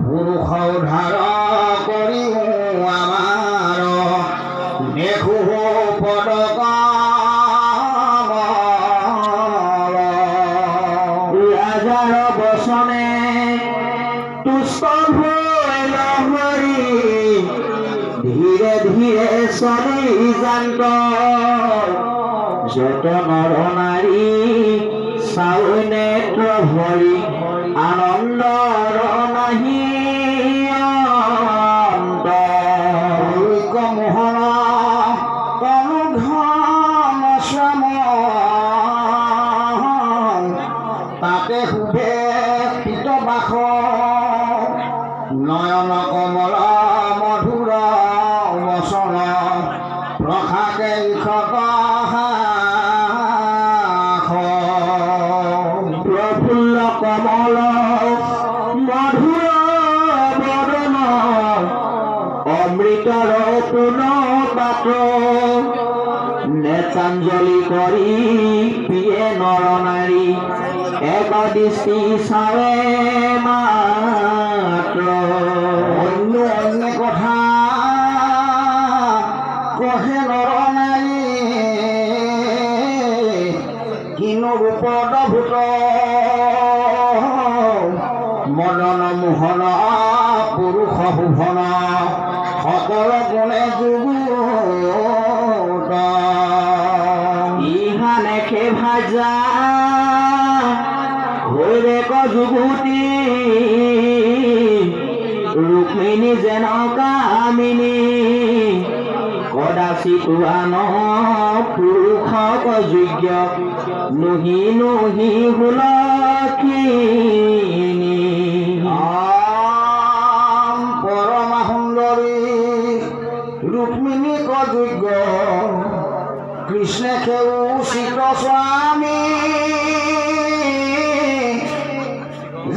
পুৰুষ উদ্ধাৰ কৰি আমাৰ দেখো পদক ৰাজাৰ বচনে তুষ্ট হৈ লহৰি ধীৰে ধীৰে চলি যান্ত যত নৰ নাৰী চাউ নেত্ৰ ভৰি আনন্দৰ নাহি অন্ত মোহন অনুঘন শ্যাম তাতে শুভে পিতবাস নয়ন কমল মধুৰ বচন প্ৰসাকে ইষত প্ৰফুল্ল কমল মধুৰ বদন অমৃতৰ পুন পাত্ৰ নেত্ৰাঞ্জলি কৰি পিয়ে নৰ নাৰী এক দৃষ্টি চাৱে মাত্ৰ অন্য অন্য কথা কহে নৰ নাৰী কিনো ৰূপত ভূত মদন মোহন পুৰুষ শোভন সকল গুণে যুগুত ইহানেকে ভাজা হৈৰেক যুগুতি ৰুক্মিণী যেন কামিনী কদাচিতো আন পুৰুষক যোগ্য নুহি নুহি হুলক্ষিণী পৰমা সুন্দৰী ৰুক্মিণীক যোগ্য কৃষ্ণে সেউ চিত স্বামী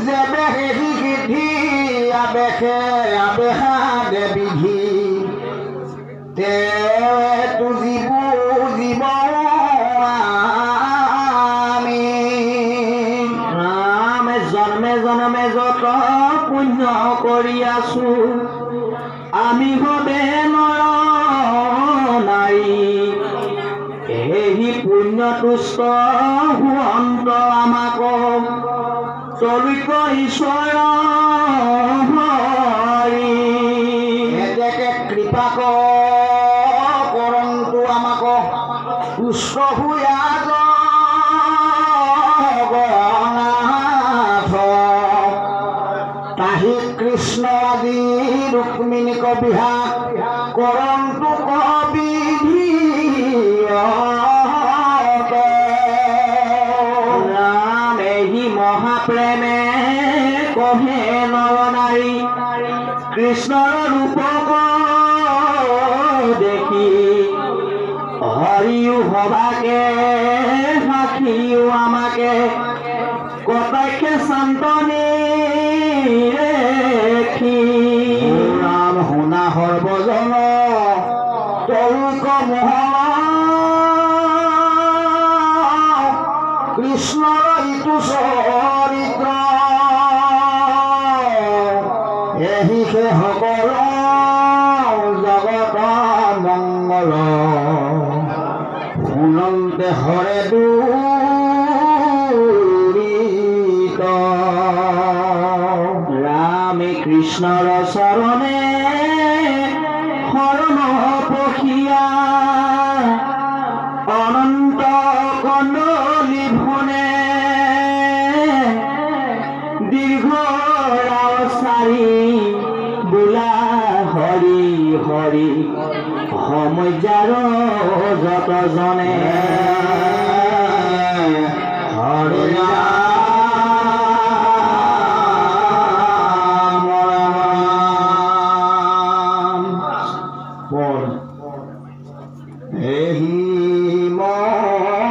যেবেহে সিদ্ধি আবেশে আবেশা দেবিধি তেতু জীৱ জীৱ আমি ৰামে জন্মে জন্মে যত পুণ্য কৰি আছো আমি হবে নৰ নাৰী এই পুণ্য তুষ্ট হুৱন্ত আমাক চলিত ঈশ্বৰ এতেকে কৃপা কৰন্তু আমাক পুষ্ট হুয়া জগন্নাথ তাহি কৃষ্ণ আদি ৰুক্মিণীক বিহাস কৰন্তু কবিধি ৰামেহি মহাপ্ৰেমে কহে নৰ নাৰী কৃষ্ণৰ ৰূপক দেখি হৰিও সবাকে সাক্ষীও আমাকে কটাক্ষে শান্তনি ৰেখি ৰাম শুনা সৰ্বজন তৰুক মোহন কৃষ্ণৰ ইটো চৰিত্ৰ এহি সে সকল জগত মংগল শুনন্তে হৰে দুৰিত ৰামে কৃষ্ণৰ চৰণে শৰণ পখিয়া অনন্ত কন্দলি ভনে দীৰ্ঘ চাৰি বোলা হৰি হৰি সমজাৰ যত জনে হৰি